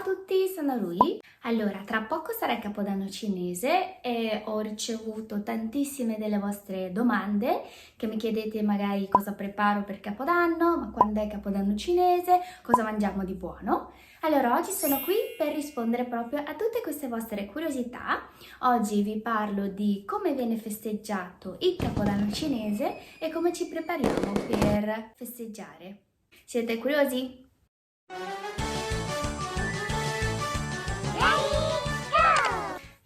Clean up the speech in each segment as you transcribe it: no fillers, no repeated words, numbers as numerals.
tutti, sono Rui. Allora, tra poco sarà il Capodanno cinese e ho ricevuto tantissime delle vostre domande che mi chiedete magari cosa preparo per Capodanno, ma quando è Capodanno cinese, cosa mangiamo di buono. Allora, oggi sono qui per rispondere proprio a tutte queste vostre curiosità. Oggi vi parlo di come viene festeggiato il Capodanno cinese e come ci prepariamo per festeggiare. Siete curiosi?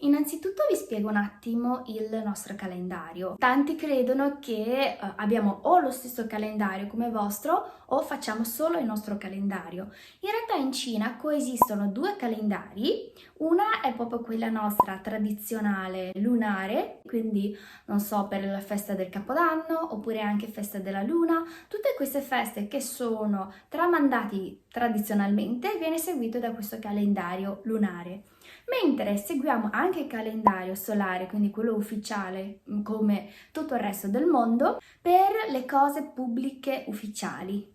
Innanzitutto vi spiego un attimo il nostro calendario. Tanti credono che abbiamo o lo stesso calendario come vostro o facciamo solo il nostro calendario. In realtà in Cina coesistono due calendari, una è proprio quella nostra tradizionale lunare, quindi non so, per la festa del Capodanno oppure anche festa della luna, tutte queste feste che sono tramandati tradizionalmente viene seguito da questo calendario lunare. Mentre seguiamo anche il calendario solare, quindi quello ufficiale, come tutto il resto del mondo, per le cose pubbliche ufficiali.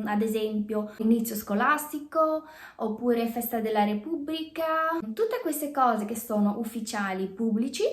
Ad esempio inizio scolastico oppure festa della Repubblica, tutte queste cose che sono ufficiali pubblici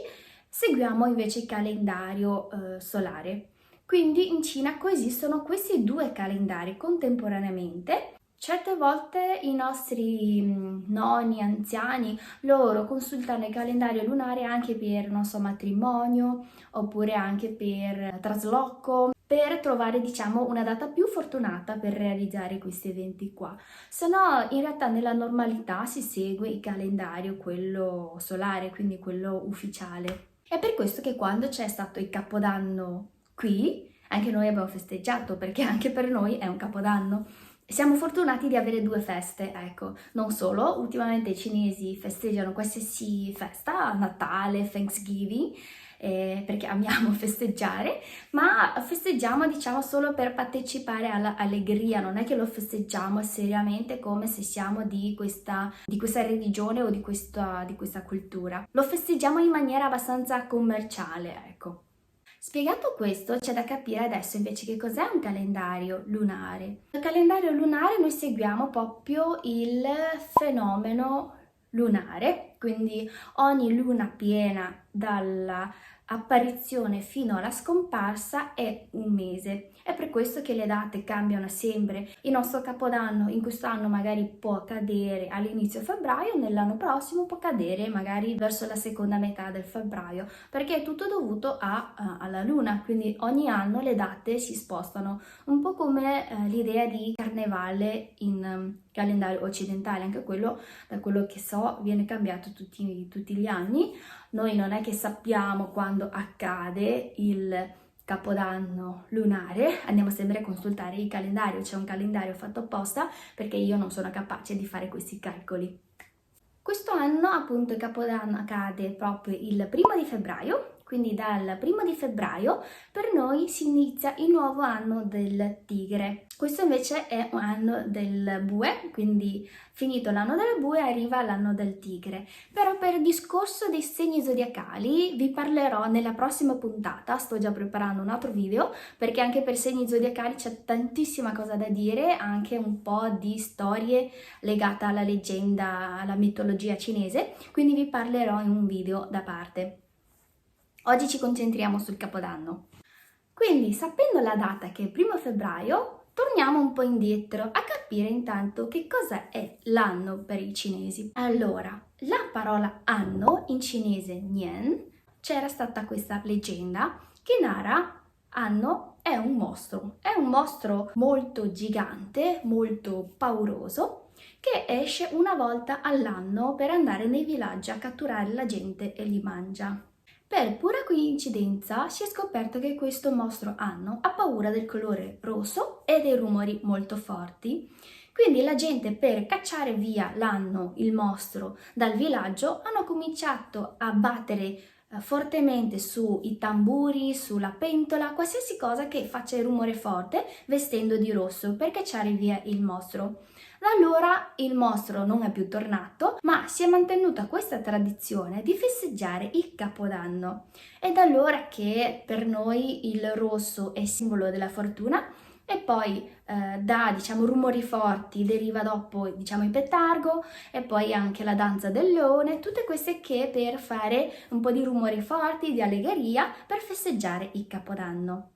seguiamo invece il calendario solare. Quindi in Cina coesistono questi due calendari contemporaneamente. Certe volte i nostri nonni, anziani, loro consultano il calendario lunare anche per, non so, matrimonio oppure anche per trasloco, per trovare, diciamo, una data più fortunata per realizzare questi eventi qua. Se no, in realtà nella normalità si segue il calendario, quello solare, quindi quello ufficiale. È per questo che quando c'è stato il Capodanno qui, anche noi abbiamo festeggiato, perché anche per noi è un Capodanno. Siamo fortunati di avere due feste, ecco, non solo, ultimamente i cinesi festeggiano qualsiasi festa, Natale, Thanksgiving, perché amiamo festeggiare, ma festeggiamo diciamo solo per partecipare all'allegria, non è che lo festeggiamo seriamente come se siamo di questa religione o di questa cultura, lo festeggiamo in maniera abbastanza commerciale, ecco. Spiegato questo, c'è da capire adesso invece che cos'è un calendario lunare. Nel calendario lunare noi seguiamo proprio il fenomeno lunare, quindi ogni luna piena dalla apparizione fino alla scomparsa è un mese. È per questo che le date cambiano sempre. Il nostro Capodanno in quest'anno magari può cadere all'inizio febbraio, nell'anno prossimo può cadere magari verso la seconda metà del febbraio, perché è tutto dovuto alla luna, quindi ogni anno le date si spostano, un po' come l'idea di carnevale in calendario occidentale, anche quello, da quello che so, viene cambiato tutti gli anni. Noi non è che sappiamo quando accade il Capodanno lunare, andiamo sempre a consultare il calendario, c'è un calendario fatto apposta perché io non sono capace di fare questi calcoli. Questo anno appunto il Capodanno accade proprio il 1 di febbraio, quindi dal 1 di febbraio per noi si inizia il nuovo anno del tigre. Questo invece è un anno del bue, quindi finito l'anno del bue arriva l'anno del tigre. Però per il discorso dei segni zodiacali vi parlerò nella prossima puntata, sto già preparando un altro video perché anche per segni zodiacali c'è tantissima cosa da dire, anche un po' di storie legate alla leggenda, alla mitologia cinese, quindi vi parlerò in un video da parte. Oggi ci concentriamo sul Capodanno. Quindi, sapendo la data che è il 1 febbraio, torniamo un po' indietro a capire intanto che cosa è l'anno per i cinesi. Allora, la parola anno in cinese Nian, c'era stata questa leggenda che narra anno è un mostro molto gigante, molto pauroso, che esce una volta all'anno per andare nei villaggi a catturare la gente e li mangia. Per pura coincidenza si è scoperto che questo mostro anno ha paura del colore rosso e dei rumori molto forti. Quindi la gente, per cacciare via l'anno, il mostro, dal villaggio, hanno cominciato a battere fortemente sui tamburi, sulla pentola, qualsiasi cosa che faccia il rumore forte, vestendo di rosso per cacciare via il mostro. Da allora il mostro non è più tornato, ma si è mantenuta questa tradizione di festeggiare il Capodanno. È da allora che per noi il rosso è simbolo della fortuna e poi dà, diciamo, rumori forti, deriva dopo, diciamo, il petardo e poi anche la danza del leone, tutte queste che per fare un po' di rumori forti, di allegria, per festeggiare il Capodanno.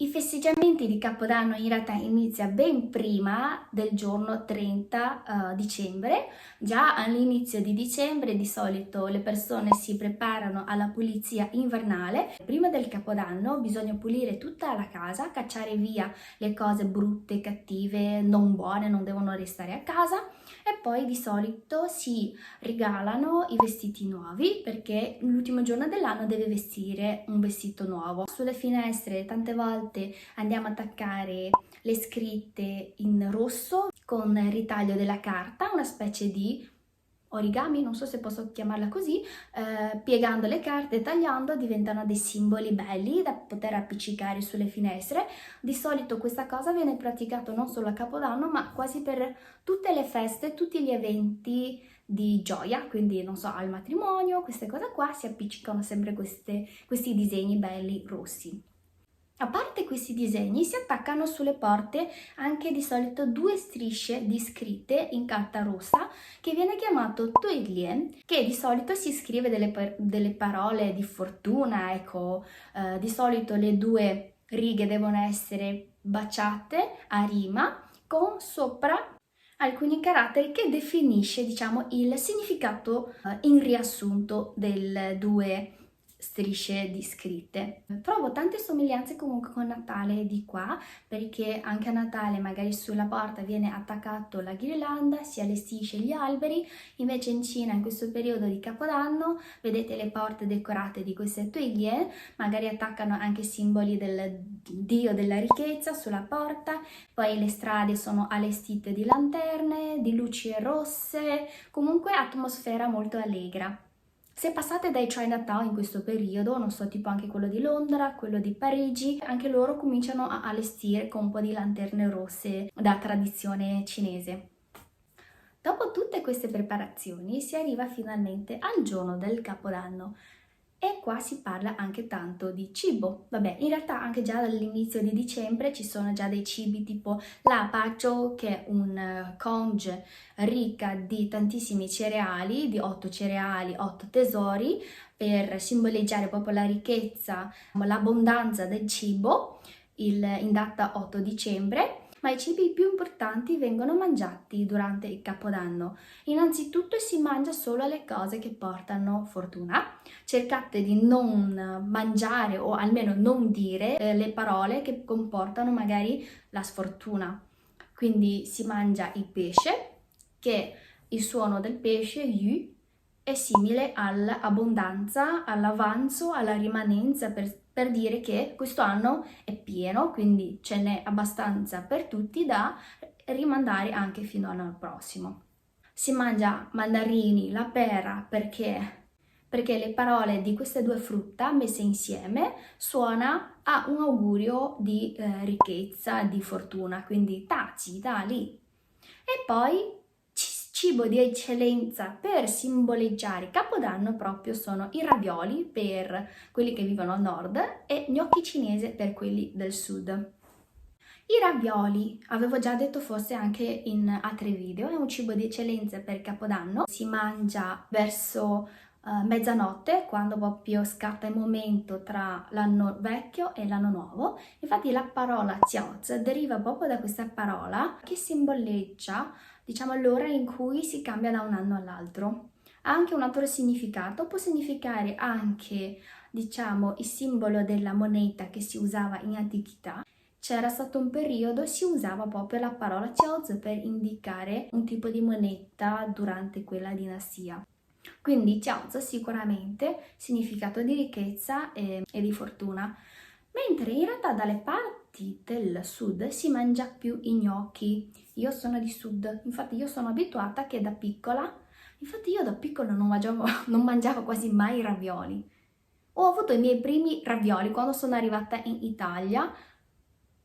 I festeggiamenti di Capodanno in realtà inizia ben prima del giorno 30 dicembre. Già all'inizio di dicembre di solito le persone si preparano alla pulizia invernale. Prima del Capodanno bisogna pulire tutta la casa, cacciare via le cose brutte, cattive, non buone, non devono restare a casa. E poi di solito si regalano i vestiti nuovi perché l'ultimo giorno dell'anno deve vestire un vestito nuovo. Sulle finestre tante volte andiamo a attaccare le scritte in rosso con il ritaglio della carta, una specie di origami, non so se posso chiamarla così, piegando le carte e tagliando diventano dei simboli belli da poter appiccicare sulle finestre. Di solito questa cosa viene praticata non solo a Capodanno ma quasi per tutte le feste, tutti gli eventi di gioia, quindi non so, al matrimonio, queste cose qua si appiccicano sempre questi disegni belli rossi. A parte questi disegni si attaccano sulle porte anche di solito 2 strisce di scritte in carta rossa che viene chiamato Tuilien, che di solito si scrive delle parole di fortuna, ecco, di solito le 2 righe devono essere baciate a rima con sopra alcuni caratteri che definisce, diciamo, il significato in riassunto delle 2 strisce di scritte. Trovo tante somiglianze comunque con Natale di qua, perché anche a Natale magari sulla porta viene attaccato la ghirlanda, si allestisce gli alberi, invece in Cina in questo periodo di Capodanno vedete le porte decorate di queste tuilie, magari attaccano anche simboli del dio della ricchezza sulla porta, poi le strade sono allestite di lanterne, di luci rosse, comunque atmosfera molto allegra. Se passate dai Chinatown in questo periodo, non so, tipo anche quello di Londra, quello di Parigi, anche loro cominciano a allestire con un po' di lanterne rosse da tradizione cinese. Dopo tutte queste preparazioni si arriva finalmente al giorno del Capodanno. E qua si parla anche tanto di cibo. Vabbè, in realtà anche già dall'inizio di dicembre ci sono già dei cibi tipo la Pacho, che è un conge ricca di tantissimi cereali, di 8 cereali, 8 tesori, per simboleggiare proprio la ricchezza, l'abbondanza del cibo in data 8 dicembre. Ma i cibi più importanti vengono mangiati durante il Capodanno. Innanzitutto si mangia solo le cose che portano fortuna. Cercate di non mangiare o almeno non dire le parole che comportano magari la sfortuna. Quindi si mangia il pesce, che il suono del pesce, yu, è simile all'abbondanza, all'avanzo, alla rimanenza per dire che questo anno è pieno, quindi ce n'è abbastanza per tutti da rimandare anche fino all'anno prossimo. Si mangia mandarini, la pera perché le parole di queste 2 frutta messe insieme suona a un augurio di ricchezza, di fortuna, quindi taci, da lì. E poi cibo di eccellenza per simboleggiare Capodanno proprio sono i ravioli per quelli che vivono al nord e gnocchi cinese per quelli del sud. I ravioli, avevo già detto forse anche in altri video, è un cibo di eccellenza per Capodanno, si mangia verso mezzanotte, quando proprio scatta il momento tra l'anno vecchio e l'anno nuovo. Infatti la parola Xiaozi deriva proprio da questa parola che simboleggia, diciamo, l'ora in cui si cambia da un anno all'altro. Ha anche un altro significato, può significare anche, diciamo, il simbolo della moneta che si usava in antichità. C'era stato un periodo, si usava proprio la parola Xiaozi per indicare un tipo di moneta durante quella dinastia. Quindi Xiaozi sicuramente significato di ricchezza e di fortuna, mentre in realtà dalle parti del sud si mangia più i gnocchi. Io sono di sud, infatti io sono abituata che da piccola, infatti io da piccola non mangiavo quasi mai i ravioli. Ho avuto i miei primi ravioli quando sono arrivata in Italia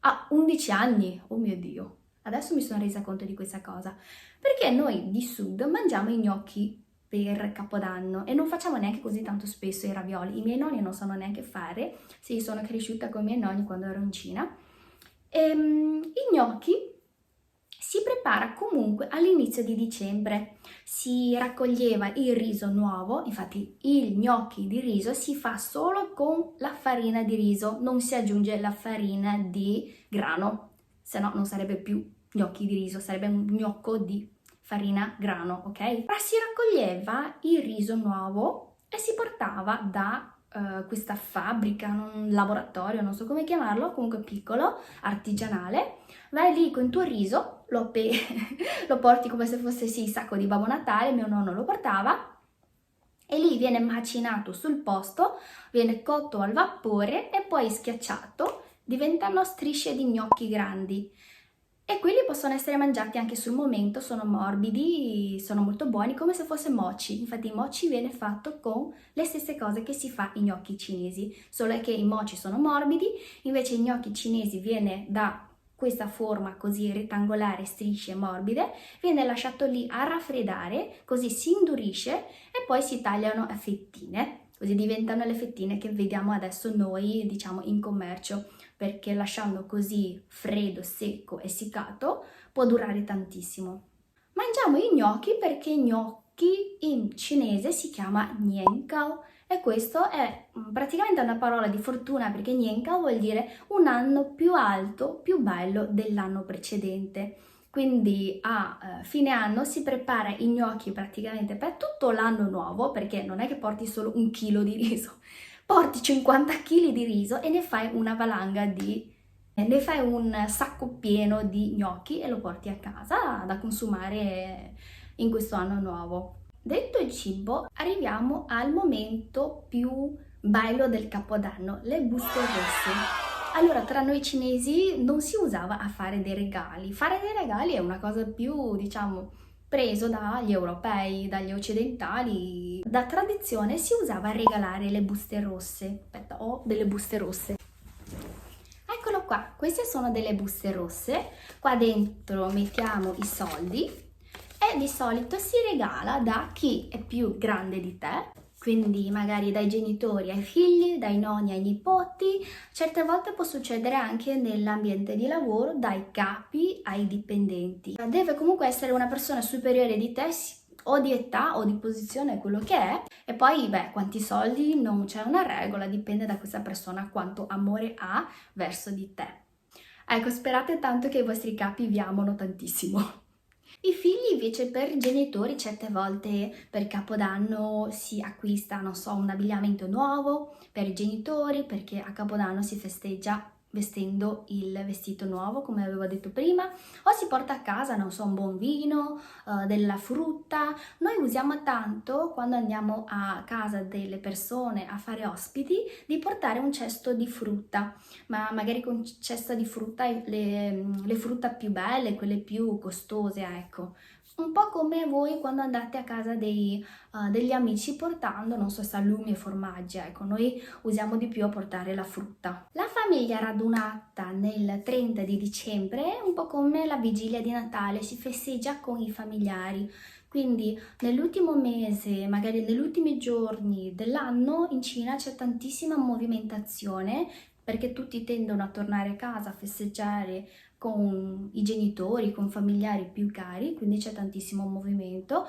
a 11 anni, oh mio Dio, adesso mi sono resa conto di questa cosa, perché noi di sud mangiamo i gnocchi per Capodanno e non facciamo neanche così tanto spesso i ravioli. I miei nonni non sanno neanche fare, sì, sono cresciuta con i miei nonni quando ero in Cina I gnocchi si prepara comunque all'inizio di dicembre, si raccoglieva il riso nuovo, infatti il gnocchi di riso si fa solo con la farina di riso, non si aggiunge la farina di grano, se no non sarebbe più gnocchi di riso, sarebbe un gnocco di farina grano, ok? Ma si raccoglieva il riso nuovo e si portava da questa fabbrica, un laboratorio, non so come chiamarlo, comunque piccolo, artigianale. Vai lì con il tuo riso, lo porti come se fosse sì, il sacco di Babbo Natale, mio nonno lo portava, e lì viene macinato sul posto, viene cotto al vapore e poi schiacciato, diventano strisce di gnocchi grandi. E quelli possono essere mangiati anche sul momento, sono morbidi, sono molto buoni, come se fosse mochi. Infatti il mochi viene fatto con le stesse cose che si fa in gnocchi cinesi, solo che i mochi sono morbidi, invece i gnocchi cinesi viene da questa forma così rettangolare, strisce morbide, viene lasciato lì a raffreddare, così si indurisce e poi si tagliano a fettine, così diventano le fettine che vediamo adesso noi, diciamo, in commercio, perché lasciando così freddo, secco e essiccato può durare tantissimo. Mangiamo i gnocchi perché gnocchi in cinese si chiama nian cao e questo è praticamente una parola di fortuna perché nian cao vuol dire un anno più alto, più bello dell'anno precedente. Quindi a fine anno si prepara i gnocchi praticamente per tutto l'anno nuovo, perché non è che porti solo 1 chilo di riso, porti 50 kg di riso e ne fai una valanga ne fai un sacco pieno di gnocchi e lo porti a casa da consumare in questo anno nuovo. Detto il cibo, arriviamo al momento più bello del Capodanno, le buste rosse. Allora, tra noi cinesi non si usava a fare dei regali. Fare dei regali è una cosa più, diciamo, preso dagli europei, dagli occidentali. Da tradizione si usava a regalare le buste rosse. Aspetta, ho delle buste rosse. Eccolo qua, queste sono delle buste rosse. Qua dentro mettiamo i soldi e di solito si regala da chi è più grande di te, quindi magari dai genitori ai figli, dai nonni ai nipoti, certe volte può succedere anche nell'ambiente di lavoro, dai capi ai dipendenti. Deve comunque essere una persona superiore di te, o di età o di posizione, quello che è, e poi, beh, quanti soldi non c'è una regola, dipende da questa persona quanto amore ha verso di te. Ecco, sperate tanto che i vostri capi vi amano tantissimo. I figli invece per i genitori certe volte per Capodanno si acquista, non so, un abbigliamento nuovo per i genitori perché a Capodanno si festeggia vestendo il vestito nuovo, come avevo detto prima, o si porta a casa, non so, un buon vino, della frutta. Noi usiamo tanto quando andiamo a casa delle persone a fare ospiti di portare un cesto di frutta, ma magari con cesto di frutta le frutta più belle, quelle più costose, ecco. Un po' come voi quando andate a casa degli amici portando, non so, salumi e formaggi, ecco, noi usiamo di più a portare la frutta. La famiglia radunata nel 30 di dicembre è un po' come la vigilia di Natale, si festeggia con i familiari. Quindi nell'ultimo mese, magari negli ultimi giorni dell'anno, in Cina c'è tantissima movimentazione perché tutti tendono a tornare a casa a festeggiare con i genitori, con familiari più cari, quindi c'è tantissimo movimento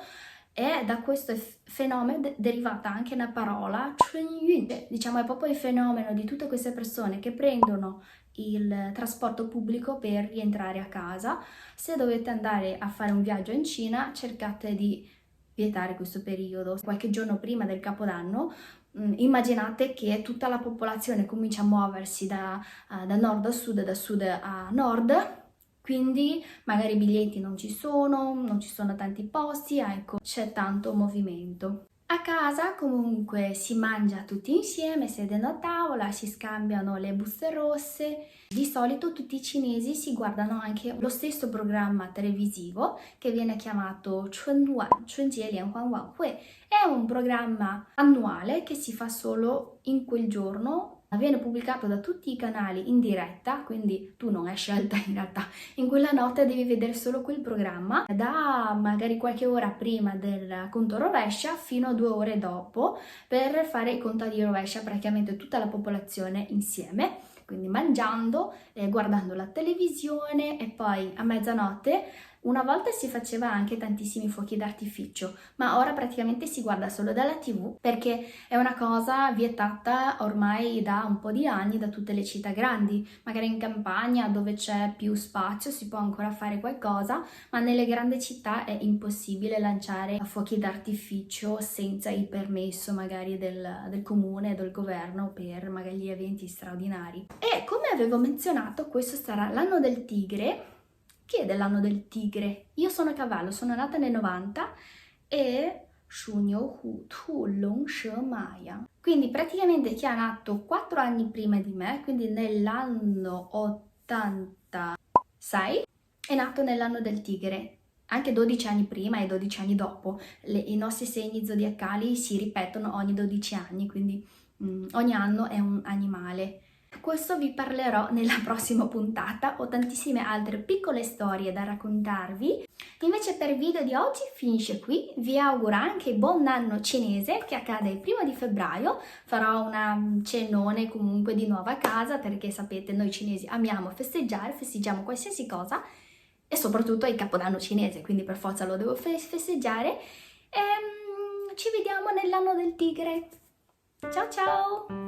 e da questo fenomeno è derivata anche una parola, Chunyun, diciamo è proprio il fenomeno di tutte queste persone che prendono il trasporto pubblico per rientrare a casa. Se dovete andare a fare un viaggio in Cina, cercate di vietare questo periodo. Qualche giorno prima del Capodanno, immaginate che tutta la popolazione comincia a muoversi da nord a sud, da sud a nord, quindi magari i biglietti non ci sono tanti posti, ecco, c'è tanto movimento. A casa comunque si mangia tutti insieme, sedendo a tavola, si scambiano le buste rosse. Di solito tutti i cinesi si guardano anche lo stesso programma televisivo che viene chiamato Chunwan, Chunjie Lianhuan Wanhui. È un programma annuale che si fa solo in quel giorno. Viene pubblicato da tutti i canali in diretta, quindi tu non hai scelta in realtà. In quella notte devi vedere solo quel programma, da magari qualche ora prima del conto rovescia fino a 2 ore dopo, per fare il conto di rovescia praticamente tutta la popolazione insieme. quindi mangiando, guardando la televisione e poi a mezzanotte. Una volta si faceva anche tantissimi fuochi d'artificio, ma ora praticamente si guarda solo dalla TV perché è una cosa vietata ormai da un po' di anni da tutte le città grandi. Magari in campagna dove c'è più spazio si può ancora fare qualcosa, ma nelle grandi città è impossibile lanciare fuochi d'artificio senza il permesso magari del comune, del governo per magari gli eventi straordinari. E come avevo menzionato, questo sarà l'anno del tigre. Chi è dell'anno del tigre? Io sono a cavallo, sono nata nel 90 e Shu Niu Hu Tu Long She Maya. Quindi praticamente chi è nato 4 anni prima di me, quindi nell'anno 86, è nato nell'anno del tigre. Anche 12 anni prima e 12 anni dopo. I nostri segni zodiacali si ripetono ogni 12 anni, quindi ogni anno è un animale. Questo vi parlerò nella prossima puntata, ho tantissime altre piccole storie da raccontarvi. Invece per il video di oggi finisce qui, vi auguro anche buon anno cinese che accade il 1° di febbraio, farò una cenone comunque di nuova casa perché sapete noi cinesi amiamo festeggiare, festeggiamo qualsiasi cosa e soprattutto il capodanno cinese, quindi per forza lo devo festeggiare e ci vediamo nell'anno del tigre. Ciao ciao!